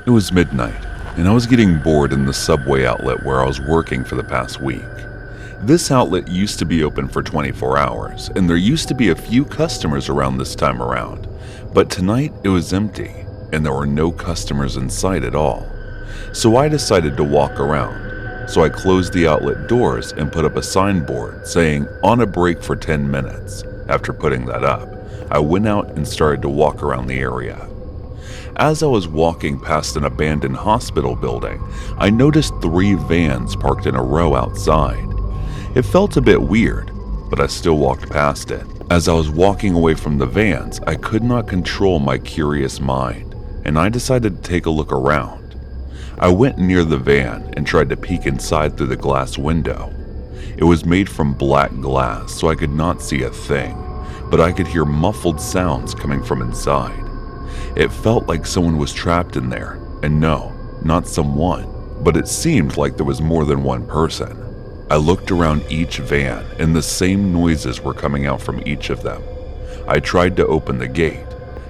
It was midnight, and I was getting bored in the subway outlet where I was working for the past week. This outlet used to be open for 24 hours, and there used to be a few customers around this time around, but tonight it was empty, and there were no customers in sight at all. So I decided to walk around. So I closed the outlet doors and put up a signboard saying, "On a break for 10 minutes. After putting that up, I went out and started to walk around the area. As I was walking past an abandoned hospital building, I noticed 3 vans parked in a row outside. It felt a bit weird, but I still walked past it. As I was walking away from the vans, I could not control my curious mind, and I decided to take a look around. I went near the van and tried to peek inside through the glass window. It was made from black glass, so I could not see a thing, but I could hear muffled sounds coming from inside. It felt like someone was trapped in there, and no, not someone, but it seemed like there was more than one person. I looked around each van, and the same noises were coming out from each of them. I tried to open the gate,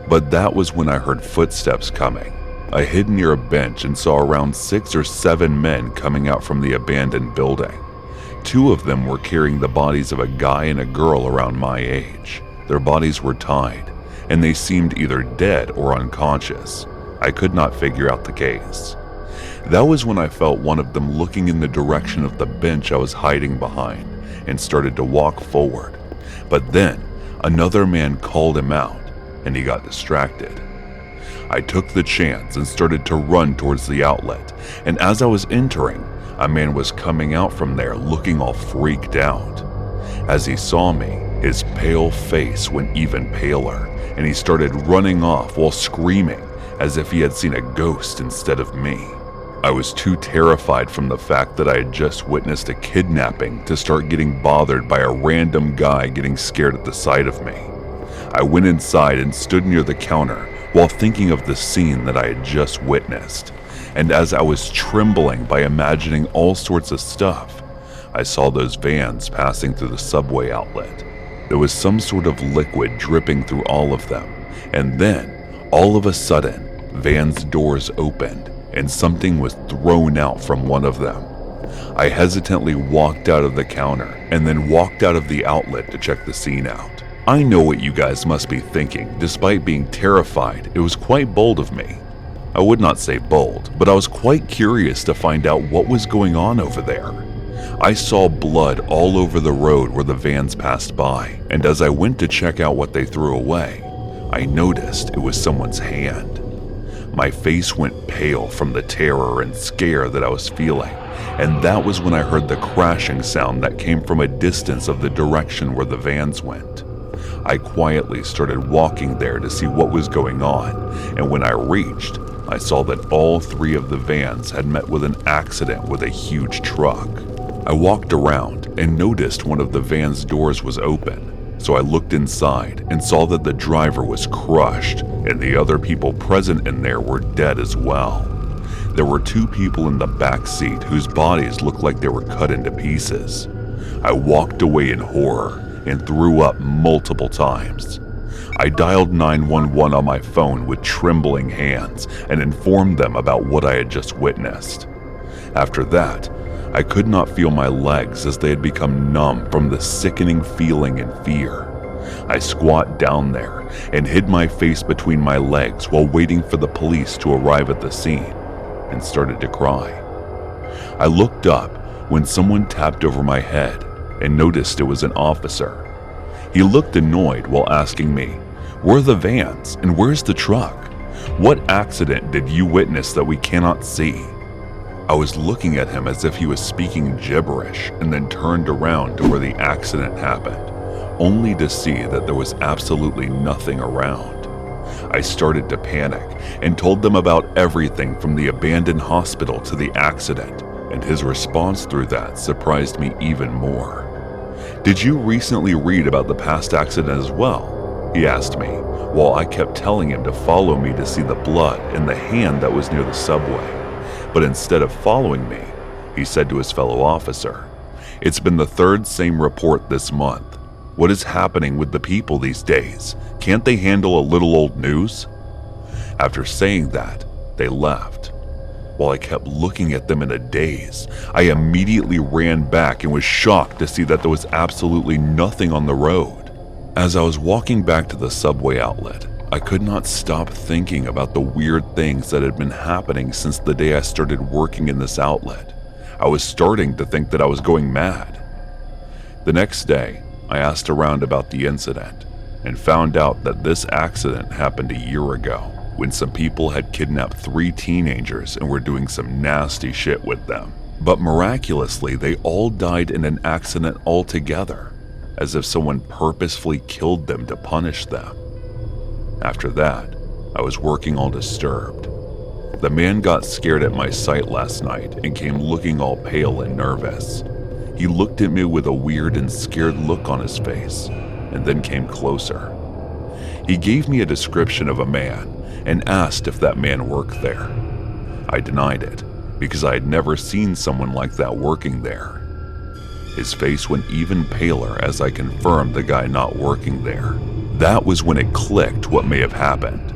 but that was when I heard footsteps coming. I hid near a bench and saw around 6 or 7 men coming out from the abandoned building. 2 of them were carrying the bodies of a guy and a girl around my age. Their bodies were tied, and they seemed either dead or unconscious. I could not figure out the case. That was when I felt one of them looking in the direction of the bench I was hiding behind and started to walk forward. But then, another man called him out, and he got distracted. I took the chance and started to run towards the outlet, and as I was entering, a man was coming out from there looking all freaked out. As he saw me, his pale face went even paler, and he started running off while screaming as if he had seen a ghost instead of me. I was too terrified from the fact that I had just witnessed a kidnapping to start getting bothered by a random guy getting scared at the sight of me. I went inside and stood near the counter while thinking of the scene that I had just witnessed, and as I was trembling by imagining all sorts of stuff, I saw those vans passing through the subway outlet. There was some sort of liquid dripping through all of them, and then, all of a sudden, vans' doors opened, and something was thrown out from one of them. I hesitantly walked out of the counter and then walked out of the outlet to check the scene out. I know what you guys must be thinking. Despite being terrified, it was quite bold of me. I would not say bold, but I was quite curious to find out what was going on over there. I saw blood all over the road where the vans passed by, and as I went to check out what they threw away, I noticed it was someone's hand. My face went pale from the terror and scare that I was feeling, and that was when I heard the crashing sound that came from a distance of the direction where the vans went. I quietly started walking there to see what was going on, and when I reached, I saw that all 3 of the vans had met with an accident with a huge truck. I walked around and noticed one of the van's doors was open. So I looked inside and saw that the driver was crushed and the other people present in there were dead as well. There were 2 people in the back seat whose bodies looked like they were cut into pieces. I walked away in horror and threw up multiple times. I dialed 911 on my phone with trembling hands and informed them about what I had just witnessed. After that, I could not feel my legs as they had become numb from the sickening feeling and fear. I squat down there and hid my face between my legs while waiting for the police to arrive at the scene and started to cry. I looked up when someone tapped over my head and noticed it was an officer. He looked annoyed while asking me, "Where are the vans and where's the truck? What accident did you witness that we cannot see?" I was looking at him as if he was speaking gibberish and then turned around to where the accident happened, only to see that there was absolutely nothing around. I started to panic and told them about everything from the abandoned hospital to the accident, and his response through that surprised me even more. "Did you recently read about the past accident as well?" he asked me, while I kept telling him to follow me to see the blood in the hand that was near the subway. But instead of following me, he said to his fellow officer, "It's been the 3rd same report this month. What is happening with the people these days? Can't they handle a little old news?" After saying that, They left. While I kept looking at them in a daze, I immediately ran back and was shocked to see that there was absolutely nothing on the road. As I was walking back to the subway outlet, I could not stop thinking about the weird things that had been happening since the day I started working in this outlet. I was starting to think that I was going mad. The next day, I asked around about the incident and found out that this accident happened a year ago when some people had kidnapped 3 teenagers and were doing some nasty shit with them. But miraculously, they all died in an accident altogether, as if someone purposefully killed them to punish them. After that, I was working all disturbed. The man got scared at my site last night and came looking all pale and nervous. He looked at me with a weird and scared look on his face, and then came closer. He gave me a description of a man and asked if that man worked there. I denied it, because I had never seen someone like that working there. His face went even paler as I confirmed the guy not working there. That was when it clicked what may have happened.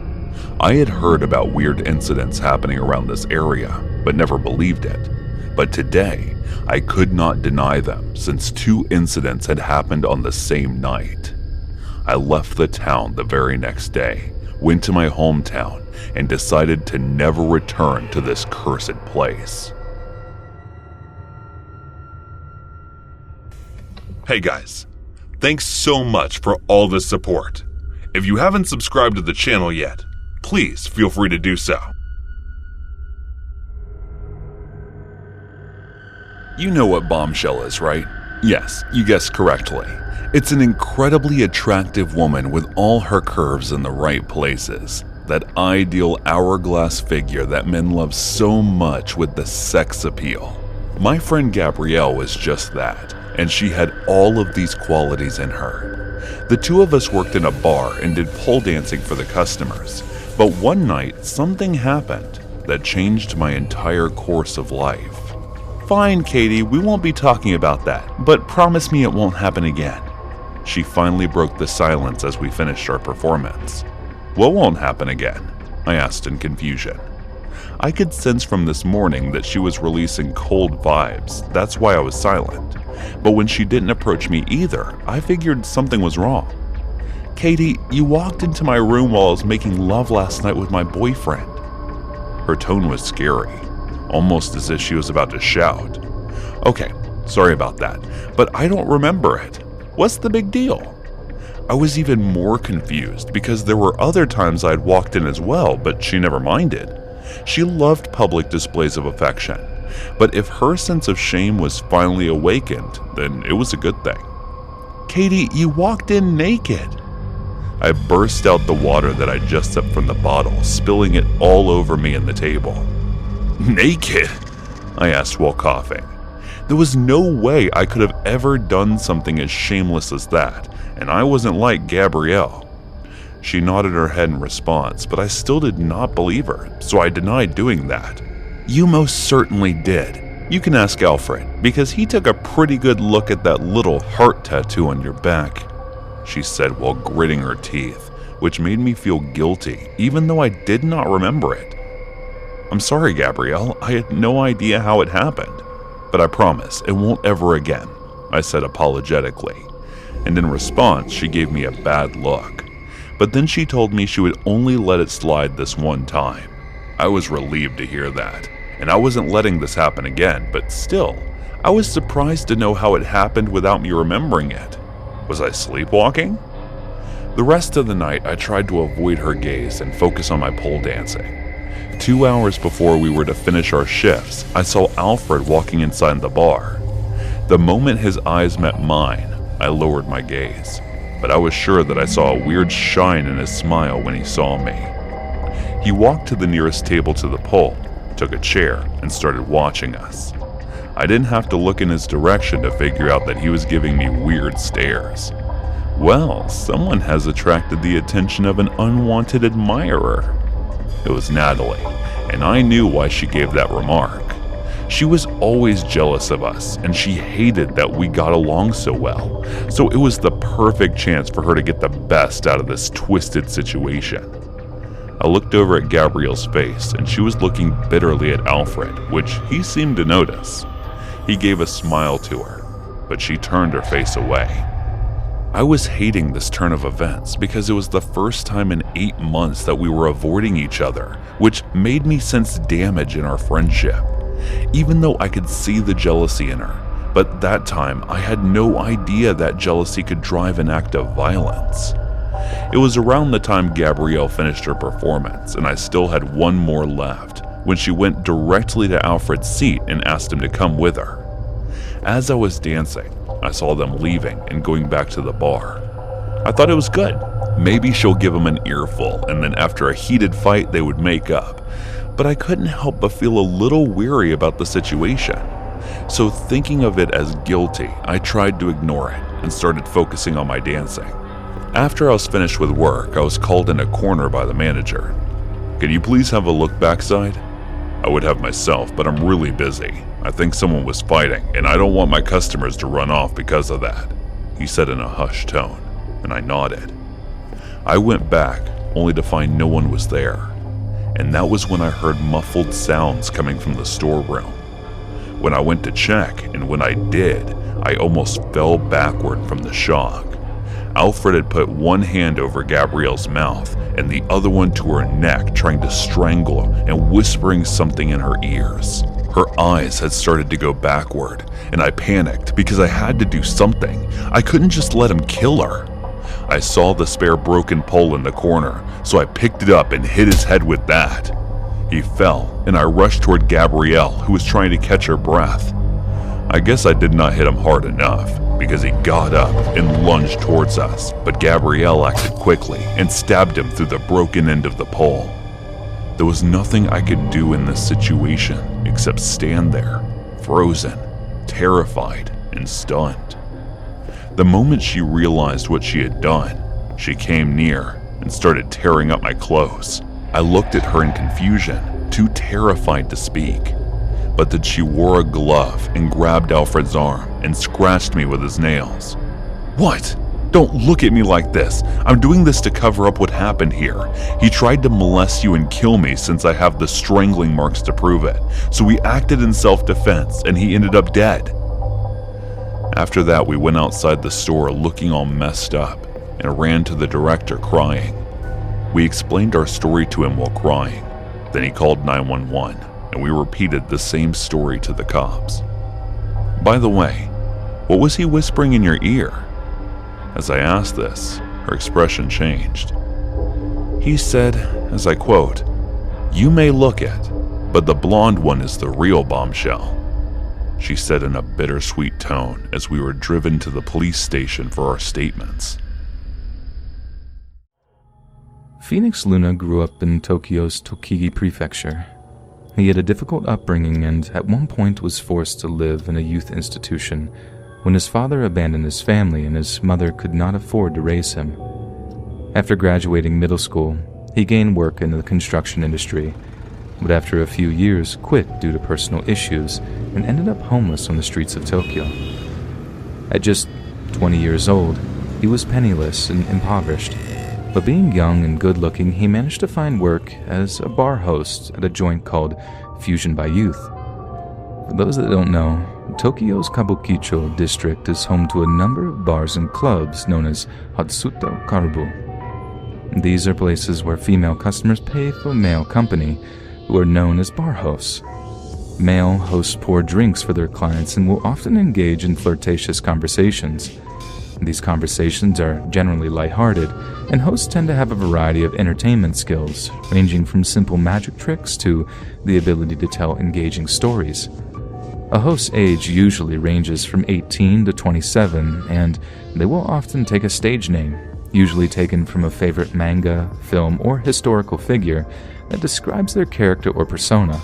I had heard about weird incidents happening around this area, but never believed it. But today, I could not deny them since 2 incidents had happened on the same night. I left the town the very next day, went to my hometown, and decided to never return to this cursed place. Hey guys, thanks so much for all the support. If you haven't subscribed to the channel yet, please feel free to do so. You know what bombshell is, right? Yes, you guessed correctly. It's an incredibly attractive woman with all her curves in the right places. That ideal hourglass figure that men love so much with the sex appeal. My friend Gabrielle was just that, and she had all of these qualities in her. The 2 of us worked in a bar and did pole dancing for the customers, but one night something happened that changed my entire course of life. Fine, Katie, we won't be talking about that, but promise me it won't happen again. She finally broke the silence as we finished our performance. What won't happen again? I asked in confusion. I could sense from this morning that she was releasing cold vibes, that's why I was silent. But when she didn't approach me either, I figured something was wrong. Katie, you walked into my room while I was making love last night with my boyfriend. Her tone was scary, almost as if she was about to shout. Okay, sorry about that, but I don't remember it. What's the big deal? I was even more confused because there were other times I'd walked in as well, but she never minded. She loved public displays of affection, but if her sense of shame was finally awakened, then it was a good thing. Katie, you walked in naked. I burst out the water that I just sipped from the bottle, spilling it all over me and the table. Naked? I asked while coughing. There was no way I could have ever done something as shameless as that, and I wasn't like Gabrielle. She nodded her head in response, but I still did not believe her, so I denied doing that. You most certainly did. You can ask Alfred, because he took a pretty good look at that little heart tattoo on your back, she said while gritting her teeth, which made me feel guilty, even though I did not remember it. I'm sorry, Gabrielle, I had no idea how it happened, but I promise it won't ever again, I said apologetically, and in response she gave me a bad look. But then she told me she would only let it slide this one time. I was relieved to hear that, and I wasn't letting this happen again, but still, I was surprised to know how it happened without me remembering it. Was I sleepwalking? The rest of the night I tried to avoid her gaze and focus on my pole dancing. 2 hours before we were to finish our shifts, I saw Alfred walking inside the bar. The moment his eyes met mine, I lowered my gaze, but I was sure that I saw a weird shine in his smile when he saw me. He walked to the nearest table to the pole, took a chair, and started watching us. I didn't have to look in his direction to figure out that he was giving me weird stares. Well, someone has attracted the attention of an unwanted admirer. It was Natalie, and I knew why she gave that remark. She was always jealous of us, and she hated that we got along so well, so it was the perfect chance for her to get the best out of this twisted situation. I looked over at Gabrielle's face, and she was looking bitterly at Alfred, which he seemed to notice. He gave a smile to her, but she turned her face away. I was hating this turn of events because it was the first time in 8 months that we were avoiding each other, which made me sense damage in our friendship, even though I could see the jealousy in her. But that time, I had no idea that jealousy could drive an act of violence. It was around the time Gabrielle finished her performance, and I still had one more left, when she went directly to Alfred's seat and asked him to come with her. As I was dancing, I saw them leaving and going back to the bar. I thought it was good. Maybe she'll give him an earful, and then after a heated fight, they would make up. But I couldn't help but feel a little weary about the situation. So thinking of it as guilty, I tried to ignore it and started focusing on my dancing. After I was finished with work, I was called in a corner by the manager. "Can you please have a look backside?" I would have myself, but I'm really busy. I think someone was fighting, and I don't want my customers to run off because of that, he said in a hushed tone, and I nodded. I went back, only to find no one was there, and that was when I heard muffled sounds coming from the storeroom. When I went to check, and when I did, I almost fell backward from the shock. Alfred had put one hand over Gabrielle's mouth and the other one to her neck, trying to strangle her and whispering something in her ears. Her eyes had started to go backward, and I panicked because I had to do something. I couldn't just let him kill her. I saw the spare broken pole in the corner, so I picked it up and hit his head with that. He fell, and I rushed toward Gabrielle, who was trying to catch her breath. I guess I did not hit him hard enough, because he got up and lunged towards us, but Gabrielle acted quickly and stabbed him through the broken end of the pole. There was nothing I could do in this situation except stand there, frozen, terrified, and stunned. The moment she realized what she had done, she came near and started tearing up my clothes. I looked at her in confusion, too terrified to speak. But then she wore a glove and grabbed Alfred's arm and scratched me with his nails. "What? Don't look at me like this. I'm doing this to cover up what happened here. He tried to molest you and kill me since I have the strangling marks to prove it. So we acted in self-defense and he ended up dead." After that, we went outside the store looking all messed up and ran to the director crying. We explained our story to him while crying. Then he called 911. And we repeated the same story to the cops. By the way, what was he whispering in your ear? As I asked this, her expression changed. He said, as I quote, "You may look it, but the blonde one is the real bombshell," she said in a bittersweet tone as we were driven to the police station for our statements. Phoenix Luna grew up in Tokyo's Tochigi Prefecture. He had a difficult upbringing and at one point was forced to live in a youth institution when his father abandoned his family and his mother could not afford to raise him. After graduating middle school, he gained work in the construction industry, but after a few years quit due to personal issues and ended up homeless on the streets of Tokyo. At just 20 years old, he was penniless and impoverished. But being young and good-looking, he managed to find work as a bar host at a joint called Fusion by Youth. For those that don't know, Tokyo's Kabukicho district is home to a number of bars and clubs known as Hatsuto Karubu. These are places where female customers pay for male company, who are known as bar hosts. Male hosts pour drinks for their clients and will often engage in flirtatious conversations. These conversations are generally lighthearted, and hosts tend to have a variety of entertainment skills, ranging from simple magic tricks to the ability to tell engaging stories. A host's age usually ranges from 18 to 27, and they will often take a stage name, usually taken from a favorite manga, film, or historical figure that describes their character or persona,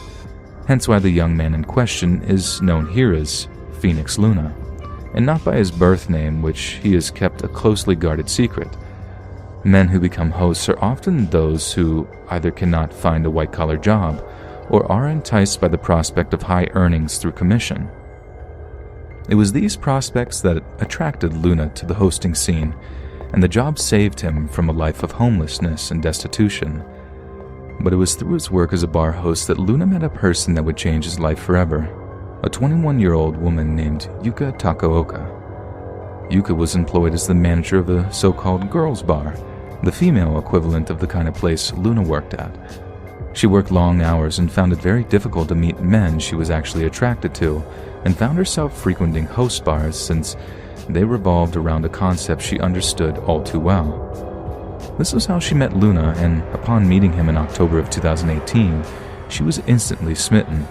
hence why the young man in question is known here as Phoenix Luna, and not by his birth name, which he has kept a closely guarded secret. Men who become hosts are often those who either cannot find a white-collar job or are enticed by the prospect of high earnings through commission. It was these prospects that attracted Luna to the hosting scene, and the job saved him from a life of homelessness and destitution. but it was through his work as a bar host that Luna met a person that would change his life forever, a 21-year-old woman named Yuka Takaoka. Yuka was employed as the manager of a so-called girls' bar, the female equivalent of the kind of place Luna worked at. She worked long hours and found it very difficult to meet men she was actually attracted to, and found herself frequenting host bars since they revolved around a concept she understood all too well. This was how she met Luna, and upon meeting him in October of 2018, she was instantly smitten.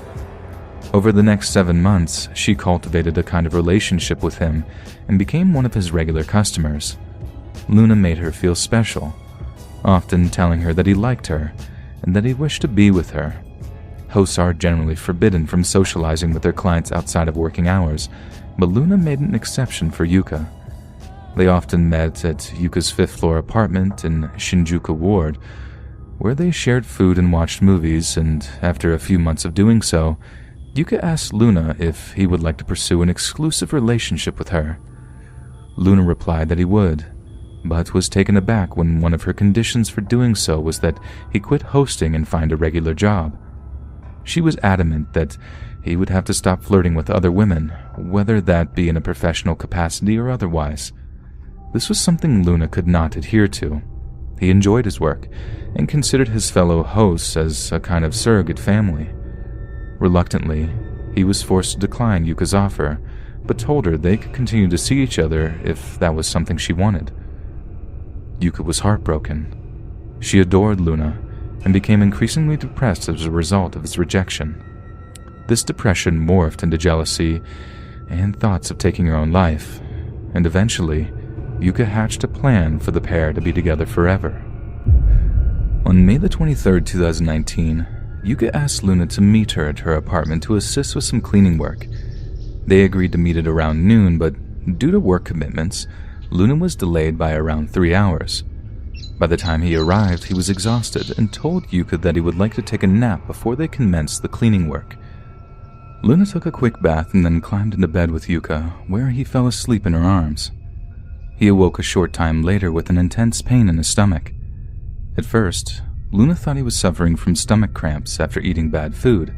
Over the next 7 months, she cultivated a kind of relationship with him and became one of his regular customers. Luna made her feel special, often telling her that he liked her and that he wished to be with her. Hosts are generally forbidden from socializing with their clients outside of working hours, but Luna made an exception for Yuka. They often met at Yuka's 5th floor apartment in Shinjuku Ward, where they shared food and watched movies, and after a few months of doing so, Yuka asked Luna if he would like to pursue an exclusive relationship with her. Luna replied that he would, but was taken aback when one of her conditions for doing so was that he quit hosting and find a regular job. She was adamant that he would have to stop flirting with other women, whether that be in a professional capacity or otherwise. This was something Luna could not adhere to. He enjoyed his work and considered his fellow hosts as a kind of surrogate family. Reluctantly, he was forced to decline Yuka's offer, but told her they could continue to see each other if that was something she wanted. Yuka was heartbroken. She adored Luna and became increasingly depressed as a result of his rejection. This depression morphed into jealousy and thoughts of taking her own life, and eventually, Yuka hatched a plan for the pair to be together forever. On May the 23rd, 2019, Yuka asked Luna to meet her at her apartment to assist with some cleaning work. They agreed to meet at around noon, but due to work commitments, Luna was delayed by around 3 hours. By the time he arrived, he was exhausted and told Yuka that he would like to take a nap before they commenced the cleaning work. Luna took a quick bath and then climbed into bed with Yuka, where he fell asleep in her arms. He awoke a short time later with an intense pain in his stomach. At first, Luna thought he was suffering from stomach cramps after eating bad food,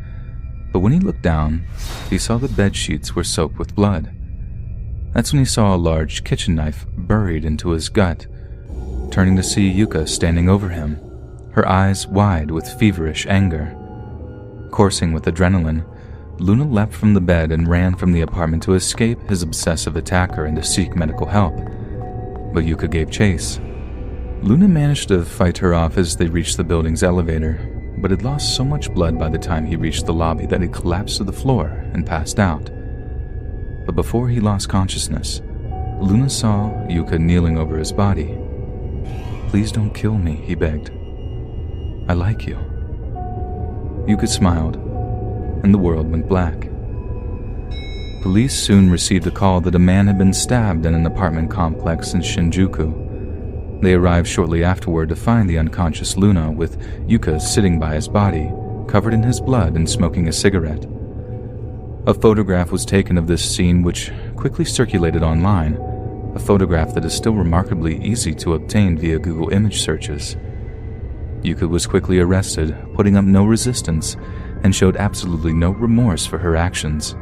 but when he looked down, he saw the bed sheets were soaked with blood. That's when he saw a large kitchen knife buried into his gut, turning to see Yuka standing over him, her eyes wide with feverish anger. Coursing with adrenaline, Luna leapt from the bed and ran from the apartment to escape his obsessive attacker and to seek medical help. But Yuka gave chase. Luna managed to fight her off as they reached the building's elevator, but had lost so much blood by the time he reached the lobby that he collapsed to the floor and passed out. But before he lost consciousness, Luna saw Yuka kneeling over his body. "Please don't kill me," he begged. "I like you." Yuka smiled, and the world went black. Police soon received a call that a man had been stabbed in an apartment complex in Shinjuku. They arrived shortly afterward to find the unconscious Luna with Yuka sitting by his body, covered in his blood and smoking a cigarette. A photograph was taken of this scene, which quickly circulated online, a photograph that is still remarkably easy to obtain via Google image searches. Yuka was quickly arrested, putting up no resistance, and showed absolutely no remorse for her actions.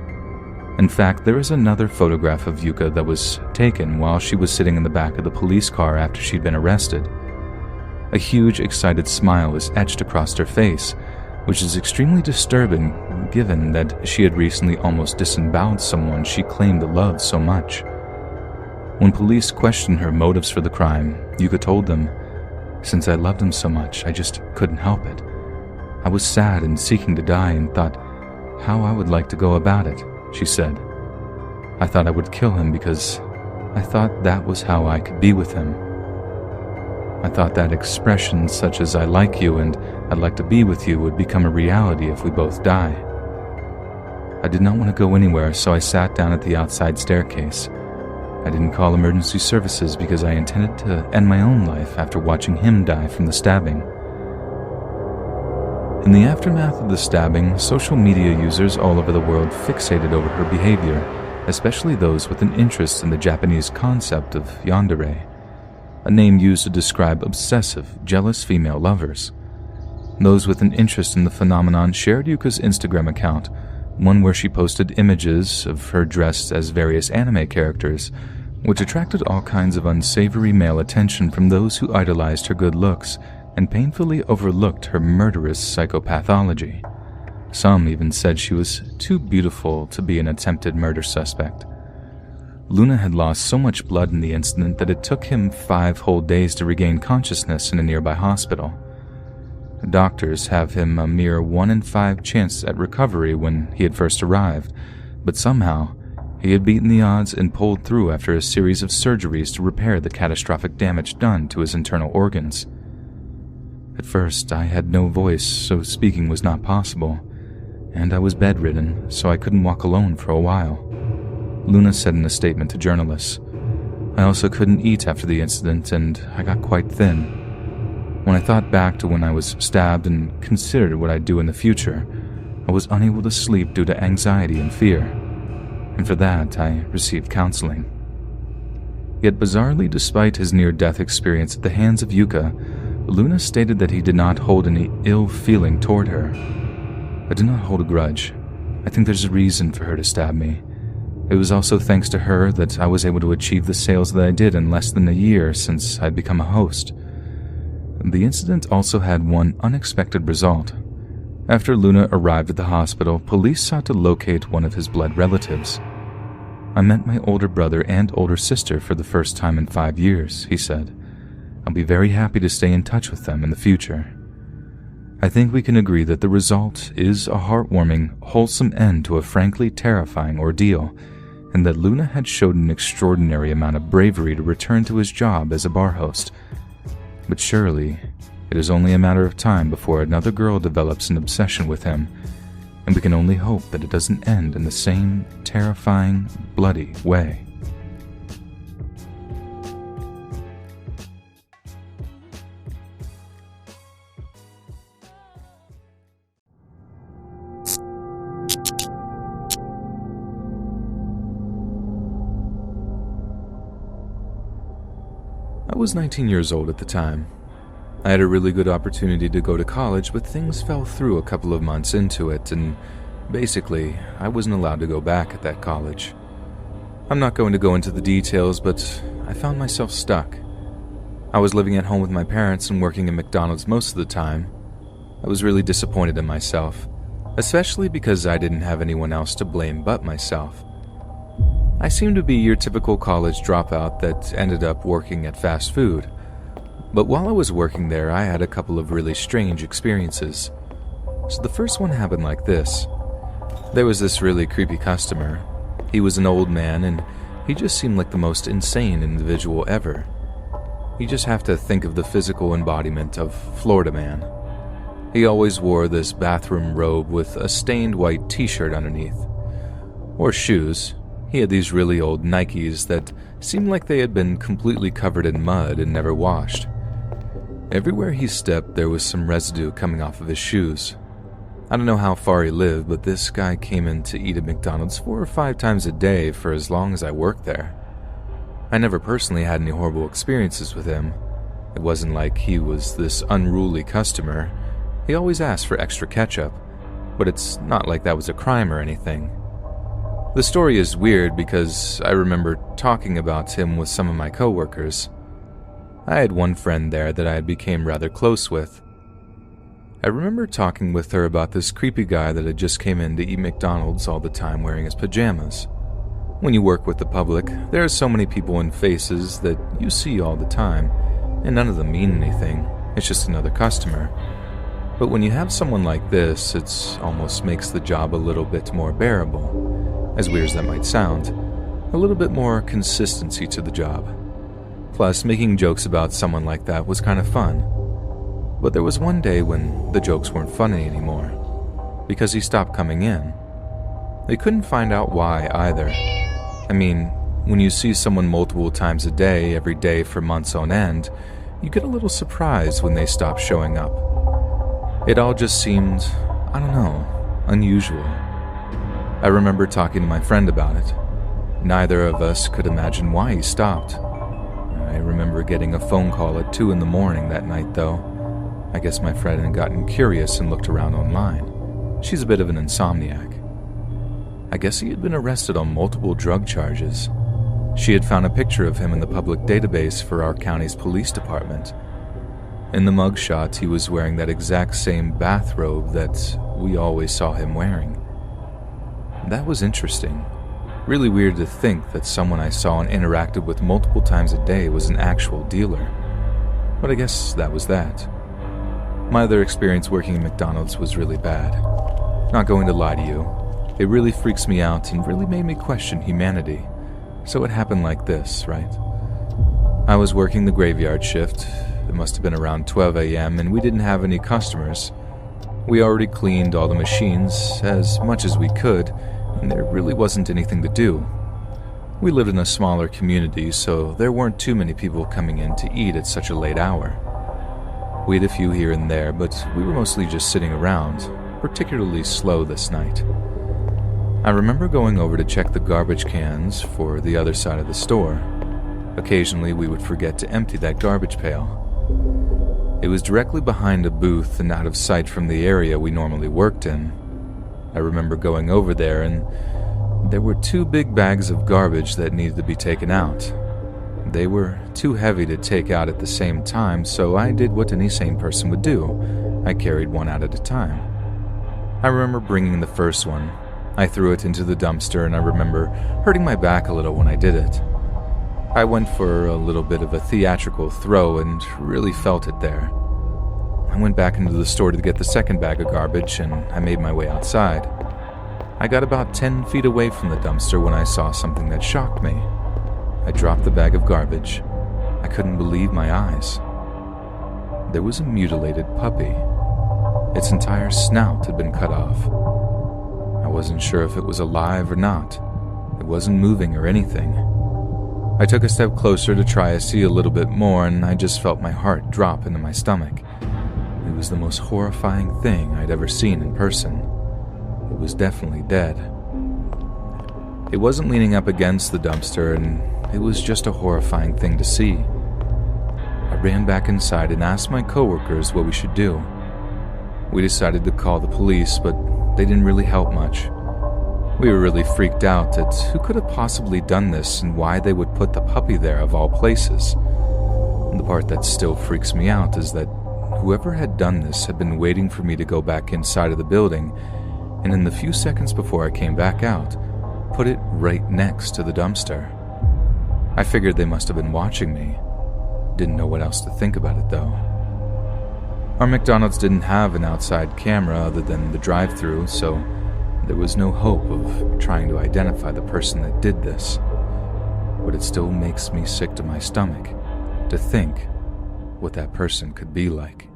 In fact, there is another photograph of Yuka that was taken while she was sitting in the back of the police car after she'd been arrested. A huge, excited smile is etched across her face, which is extremely disturbing given that she had recently almost disemboweled someone she claimed to love so much. When police questioned her motives for the crime, Yuka told them, "Since I loved him so much, I just couldn't help it. I was sad and seeking to die and thought how I would like to go about it," she said. "I thought I would kill him because I thought that was how I could be with him. I thought that expressions such as 'I like you' and 'I'd like to be with you' would become a reality if we both die. I did not want to go anywhere, so I sat down at the outside staircase. I didn't call emergency services because I intended to end my own life after watching him die from the stabbing." In the aftermath of the stabbing, social media users all over the world fixated over her behavior, especially those with an interest in the Japanese concept of yandere, a name used to describe obsessive, jealous female lovers. Those with an interest in the phenomenon shared Yuka's Instagram account, one where she posted images of her dressed as various anime characters, which attracted all kinds of unsavory male attention from those who idolized her good looks and painfully overlooked her murderous psychopathology. Some even said she was too beautiful to be an attempted murder suspect. Luna had lost so much blood in the incident that it took him 5 whole days to regain consciousness in a nearby hospital. Doctors have him a mere 1 in 5 chance at recovery when he had first arrived, but somehow he had beaten the odds and pulled through after a series of surgeries to repair the catastrophic damage done to his internal organs. At first, I had no voice, so speaking was not possible, and I was bedridden, so I couldn't walk alone for a while. Luna said in a statement to journalists. I also couldn't eat after the incident, and I got quite thin. When I thought back to when I was stabbed and considered what I'd do in the future, I was unable to sleep due to anxiety and fear, and for that I received counseling. Yet bizarrely, despite his near-death experience at the hands of Yuka, Luna stated that he did not hold any ill feeling toward her. I do not hold a grudge. I think there's a reason for her to stab me. It was also thanks to her that I was able to achieve the sales that I did in less than a year since I'd become a host. The incident also had one unexpected result. After Luna arrived at the hospital, police sought to locate one of his blood relatives. I met my older brother and older sister for the first time in 5 years, he said. I'll be very happy to stay in touch with them in the future. I think we can agree that the result is a heartwarming, wholesome end to a frankly terrifying ordeal, and that Luna had showed an extraordinary amount of bravery to return to his job as a bar host. But surely, it is only a matter of time before another girl develops an obsession with him, and we can only hope that it doesn't end in the same terrifying, bloody way. I was 19 years old at the time. I had a really good opportunity to go to college, but things fell through a couple of months into it, and basically, I wasn't allowed to go back at that college. I'm not going to go into the details, but I found myself stuck. I was living at home with my parents and working at McDonald's most of the time. I was really disappointed in myself, especially because I didn't have anyone else to blame but myself. I seemed to be your typical college dropout that ended up working at fast food. But while I was working there, I had a couple of really strange experiences. So the first one happened like this. There was this really creepy customer. He was an old man, and he just seemed like the most insane individual ever. You just have to think of the physical embodiment of Florida man. He always wore this bathroom robe with a stained white t-shirt underneath. Or shoes. He had these really old Nikes that seemed like they had been completely covered in mud and never washed. Everywhere he stepped, there was some residue coming off of his shoes. I don't know how far he lived, but this guy came in to eat at McDonald's 4 or 5 times a day for as long as I worked there. I never personally had any horrible experiences with him. It wasn't like he was this unruly customer. He always asked for extra ketchup, but it's not like that was a crime or anything. The story is weird because I remember talking about him with some of my coworkers. I had one friend there that I became rather close with. I remember talking with her about this creepy guy that had just came in to eat McDonald's all the time wearing his pajamas. When you work with the public, there are so many people and faces that you see all the time, and none of them mean anything. It's just another customer. But when you have someone like this, it almost makes the job a little bit more bearable. As weird as that might sound, a little bit more consistency to the job. Plus, making jokes about someone like that was kind of fun. But there was one day when the jokes weren't funny anymore, because he stopped coming in. They couldn't find out why either. I mean, when you see someone multiple times a day, every day for months on end, you get a little surprised when they stop showing up. It all just seemed, I don't know, unusual. I remember talking to my friend about it. Neither of us could imagine why he stopped. I remember getting a phone call at 2 in the morning that night, though. I guess my friend had gotten curious and looked around online. She's a bit of an insomniac. I guess he had been arrested on multiple drug charges. She had found a picture of him in the public database for our county's police department. In the mugshot, he was wearing that exact same bathrobe that we always saw him wearing. That was interesting. Really weird to think that someone I saw and interacted with multiple times a day was an actual dealer. But I guess that was that. My other experience working at McDonald's was really bad. Not going to lie to you, it really freaks me out and really made me question humanity. So it happened like this, right? I was working the graveyard shift. It must have been around 12 a.m. and we didn't have any customers. We already cleaned all the machines as much as we could, and there really wasn't anything to do. We lived in a smaller community, so there weren't too many people coming in to eat at such a late hour. We had a few here and there, but we were mostly just sitting around, particularly slow this night. I remember going over to check the garbage cans for the other side of the store. Occasionally, we would forget to empty that garbage pail. It was directly behind a booth and out of sight from the area we normally worked in. I remember going over there and there were 2 big bags of garbage that needed to be taken out. They were too heavy to take out at the same time, so I did what any sane person would do. I carried one out at a time. I remember bringing the first one. I threw it into the dumpster and I remember hurting my back a little when I did it. I went for a little bit of a theatrical throw and really felt it there. I went back into the store to get the second bag of garbage and I made my way outside. I got about 10 feet away from the dumpster when I saw something that shocked me. I dropped the bag of garbage. I couldn't believe my eyes. There was a mutilated puppy. Its entire snout had been cut off. I wasn't sure if it was alive or not. It wasn't moving or anything. I took a step closer to try to see a little bit more, and I just felt my heart drop into my stomach. It was the most horrifying thing I'd ever seen in person. It was definitely dead. It wasn't leaning up against the dumpster, and it was just a horrifying thing to see. I ran back inside and asked my coworkers what we should do. We decided to call the police, but they didn't really help much. We were really freaked out at who could have possibly done this and why they would put the puppy there of all places. And the part that still freaks me out is that whoever had done this had been waiting for me to go back inside of the building, and in the few seconds before I came back out, put it right next to the dumpster. I figured they must have been watching me. Didn't know what else to think about it though. Our McDonald's didn't have an outside camera other than the drive-thru, so there was no hope of trying to identify the person that did this. But it still makes me sick to my stomach to think what that person could be like.